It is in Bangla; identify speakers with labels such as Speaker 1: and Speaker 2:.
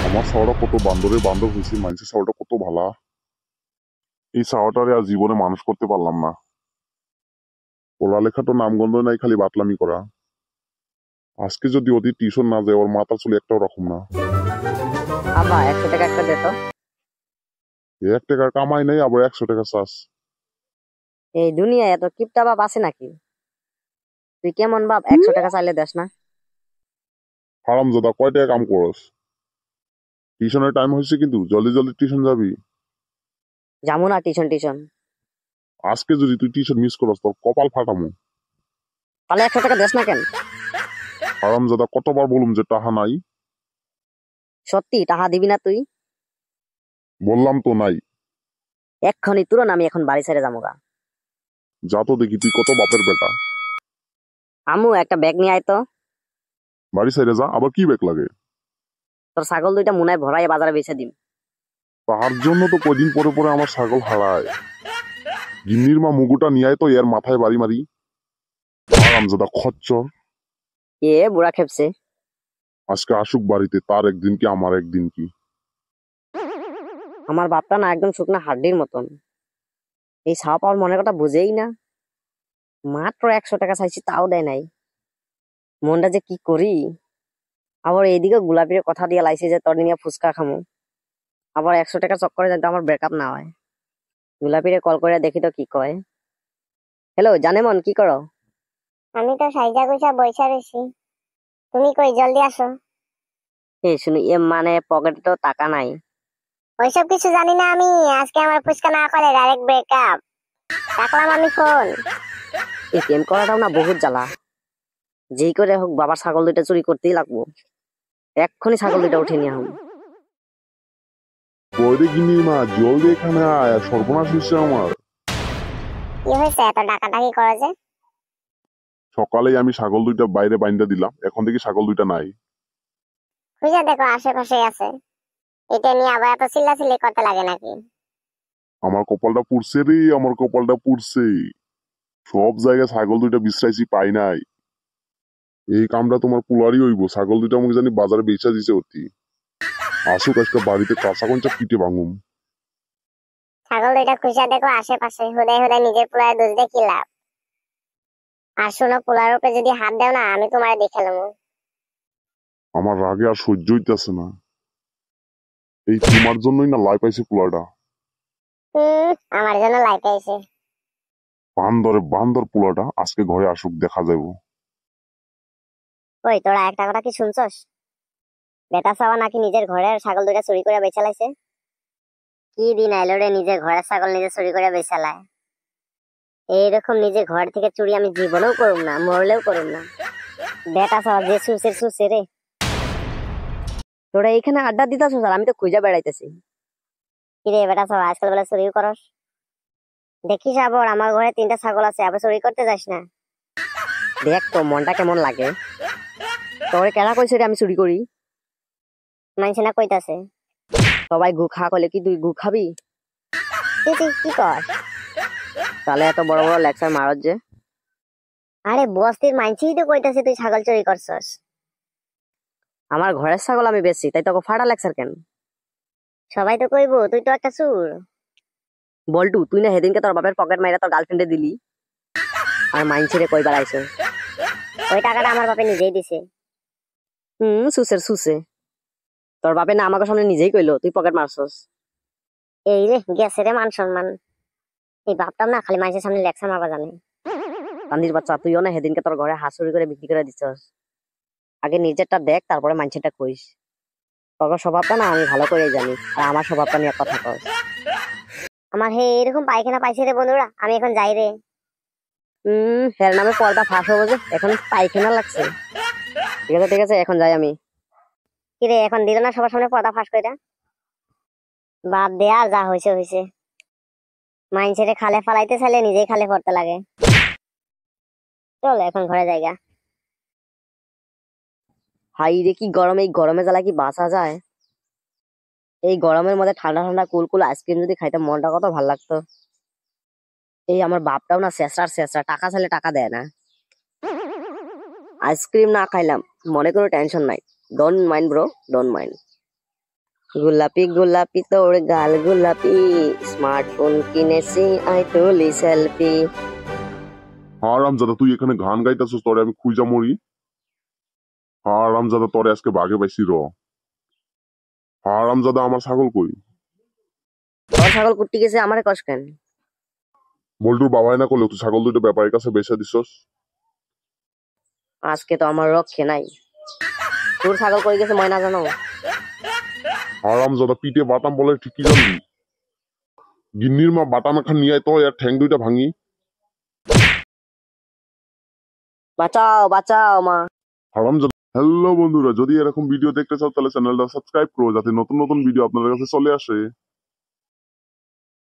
Speaker 1: আমার ছাওয়াটা কত বান্দরে বান্দর হয়েছে, মানুষের ছাওয়াটা কত ভালা। এই ছাওয়াটারে আর জীবনে মানুষ করতে পারলাম না। পড়ালেখা তো নামগন্ধ নাই, খালি বাতলামি করা। আজকে যদি ওদের টিউশন না যায়, ওর মাথা চুলে একটাও রকম না।
Speaker 2: আব্বা 100 টাকা একটা দে তো।
Speaker 1: 1 টাকা কামাই নাই, আবার 100 টাকা চাস।
Speaker 2: এই দুনিয়ায় এত কিপটা বাপ আছে নাকি? তুই কেমন বাপ 100 টাকা চাইলে দেস না?
Speaker 1: হারামজাদা, কয় টাকা কাম করস? টিউশনের টাইম হয়েছে, কিন্তু জলদি জলদি টিউশন যাবি।
Speaker 2: যাবো না টিউশন টিউশন।
Speaker 1: আজকে যদি তুই টিউশন মিস করস, তোর কপাল ফাটামু।
Speaker 2: তাহলে 100 টাকা দেস না কেন?
Speaker 1: হারামজাদা, কতবার বলুম যে টাহা নাই?
Speaker 2: সত্যি টাকা দিবি না তুই?
Speaker 1: বললাম তো নাই।
Speaker 2: এক্ষুনি তুরন আমি এখন বাড়ি ছেড়ে যাবো গা।
Speaker 1: যা তো দেখি, তুই কত বাপের বেটা।
Speaker 2: আমু একটা ব্যাগ নিয়ে আয় তো।
Speaker 1: বাড়ি সাইডে যা, আবার কি বেক লাগে?
Speaker 2: তোর ছাগল দুইটা মুনায় ভরাই বাজারে বেচে দিম।
Speaker 1: তাহার জন্য তো কয়দিন পরে পরে আমার ছাগল হারায়। গিন্নির মা মুগুটা নিয়ে আয় তো, এর মাথায় বাড়ি মারি। হারামজাদা খচ্চর।
Speaker 2: এ বুড়া খেপছে।
Speaker 1: আজকে আসুক বাড়িতে, তার একদিন কি আমার একদিন কি।
Speaker 2: আমার বাপটা না একদম শুকনা হাড্ডির মতন। এই ছাওয়া পাওয়ার মনের কথা বুঝেই না। মাত্র 100 টাকা চাইছি, তাও দেয় নাই। মনটা যে কি করি। আবার এইদিকে গোলাপির কথা দিয়ে লাইছি যে তোর নিয়ে ফুচকা খামু। আবার 100 টাকা চক্করে যাতে আমার ব্রেকআপ না হয়। গোলাপিরে কল করে দেখি তো কি কয়। হ্যালো জানেমন, কি করো?
Speaker 3: আমি তো সাইজা গুইজা বইসা রইছি। তুমি কই, জলদি আসো।
Speaker 2: শুনি মানে পকেটে তো টাকা নাই।
Speaker 3: ওইসব কিছু জানি না আমি। আজকে আমার ফুচকা না খালে ডাইরেক্ট ব্রেকআপ। রাখলাম আমি ফোন।
Speaker 2: এই প্রেম করাটাও না বহুত জ্বালা। যেই করে হোক বাবার ছাগল দুইটা চুরি করতেই লাগবো। এক্ষুনি ছাগল দুইটা উঠে নিয়ে হম।
Speaker 1: কই রে গিন্নির মা, জলদি এখানে আয়, সর্বনাশ হচ্ছে আমার।
Speaker 3: কি হয়েছে, এত ডাকাডাকি করে যে?
Speaker 1: সকালেই আমি ছাগল দুইটা বাইরে বাইন্দা দিলাম, এখন থেকে ছাগল দুইটা নাই।
Speaker 3: খুঁজে দেখো আশেপাশে আছে। এটা নিয়ে আবার এত চিল্লাচিল্লি করতে লাগে নাকি?
Speaker 1: আমার কপালটা পুড়ছে রে, আমার কপালটা পুড়ছে। সব জায়গায় ছাগল দুইটা বিশ্রাইছি, পাই নাই। এই কামটা তোমার পুলারই হইব। ছাগল দুইটা আমাকে জানি বাজারে বেচা দিছে অতি। আসুক আজকে বাড়িতে, কাঁচা কঞ্চা পিঠে ভাঙুম।
Speaker 3: ছাগল দুইটা খুঁজে দেখো আশেপাশে। হুদাই হুদাই নিজের পোলার দোষ দিয়ে কি লাভ? আর শোনো, পোলার উপরে যদি হাত দাও না, আমি তোমার দেখে নেবো।
Speaker 1: আমার রাগে আর সহ্য হইতেছে না। এই তোমার জন্যই না লাই পাইছে পোলাটা।
Speaker 3: আমার জন্য লাইট আইছে।
Speaker 1: বান্দরে বান্দর পোলাটা আজকে ঘরে আসুক, দেখা যাইব।
Speaker 3: ওই তোরা একটা কথা কি শুনছস? বেটা চাওয়া নাকি নিজের ঘরের ছাগল দুইটা চুরি করে বেচা লাইছে। কি দিন আইলো রে, নিজের ঘরের ছাগল নিজে চুরি করে বেচা লায়। এইরকম নিজে ঘর থেকে চুরি আমি জীবনেও করুম না, মরলেও করুম না। বেটা চাওয়া যে সুসের সুসে রে।
Speaker 2: তোরা এইখানে আড্ডা দিতেছ আর আমি তো খুঁজে বেড়াইতেছি।
Speaker 3: কিরে বেটা চাওয়া, আজকাল বেলা চুরি করস? দেখিস আবার আমার ঘরে 3টা ছাগল আছে, আবার চুরি করতে যাস না।
Speaker 2: দেখ তো মনটা কেমন লাগে। তোরে কেনা কইছে রে আমি চুরি করি?
Speaker 3: মানছে না কইতাছে।
Speaker 2: সবাই গু খা কইলে কি তুই গু খাবি?
Speaker 3: তুই কি কর?
Speaker 2: তাহলে এত বড় বড় লেকচার মারত যে?
Speaker 3: আরে বস্তির মানছেই তো কইতাছে তুই ছাগল চুরি করছস।
Speaker 2: আমার ঘরের ছাগল আমি বেচছি, তাই তোকে ফাটা লেকচার কেন?
Speaker 3: সবাই তো কইবো তুই তো একটা চুর।
Speaker 2: বল্টু, তুই না সেদিনকে তোর বাপের পকেট মাইরা তোর গার্লফ্রেন্ডে দিলি, আর মাইনছে রে কইবার আইছো।
Speaker 3: ওই টাকাটা আমার বাপে নিজেই দিছে।
Speaker 2: সুসের সুসে। তোর বাপে না আমাকে সামনে নিজেই কইলো তুই পকেট মারছস।
Speaker 3: এই রে গেছে রে মান সম্মান। এই বাপটাও না খালি মানুষের সামনে লেকচার মারবা জানে।
Speaker 2: কান্দির বাচ্চা, তুইও না সেদিনকে তোর ঘরে হাঁস চুরি করে বিক্রি করে দিছস। আগে নিজেরটা দেখ, তারপরে মাইনছেরটা কইস। তোর স্বভাবটা না আমি ভালো করেই জানি, আর আমার স্বভাবটা নিয়ে কথা কস।
Speaker 3: আমার হে এরকম পায়খানা পাইছে রে বন্ধুরা, আমি এখন যাই রে।
Speaker 2: হের নামে পর্দা ফাঁস হবো যে, এখন পায়খানা লাগছে। ঠিক আছে ঠিক আছে, এখন যাই আমি।
Speaker 3: কিরে এখন দিল না সবার সামনে পর্দা ফাঁস কইরা? বাদ দে, আর যা হয়েছে হয়েছে। মাইনছেরে খালে ফালাইতে চাইলে নিজেই খালে পড়তে লাগে। চল এখন ঘরে জায়গা।
Speaker 2: হাই রে কি গরম, এই গরমে জ্বালা কি বাঁচা যায়? এই গরমের মধ্যে ঠান্ডা ঠান্ডা কুল কুল আইসক্রিম যদি খাইতে মনটা কত ভালো লাগতো। এই আমার বাপটাও না শেষরার শেষরা, টাকা চাইলে টাকা দেয় না। আইসক্রিম না খাইলাম, মনে কোনো টেনশন নাই। Don't mind bro, don't mind. গোলাপি গোলাপি তোর গাল গোলাপি, স্মার্টফোন কিনেছি আই তুলি সেলফি।
Speaker 1: হারামজাদা তুই এখানে গান গাইতেছস, তোরে আমি খুঁজা মরি। হারামজাদা তোরে আজকে বাগে পাইছি র। হারামজাদা আমার ছাগল কই?
Speaker 2: তোর ছাগল কুট্টি গেছে, আমারে কস কেন?
Speaker 1: বল্টুর বাবাই না করলে তুই ছাগল দুইটা ব্যাপারীর কাছে বেচে দিছস।
Speaker 2: আজকে তো আমার রক্ষে নাই। তোর ছাগল কই গেছে ময়না জানো?
Speaker 1: হারামজাদা পিঠে বাটাম বলে ঠিক কি জানবি? গিন্নির মা বাটাম এখন নিয়ে আয় তো, এর ঠ্যাং দুইটা ভাঙি।
Speaker 2: বাঁচাও বাঁচাও মা।
Speaker 1: হারামজাদা। হ্যালো বন্ধুরা, যদি এরকম ভিডিও দেখতে চাও তাহলে চ্যানেলটা সাবস্ক্রাইব করো, যাতে নতুন নতুন ভিডিও আপনাদের কাছে চলে আসে।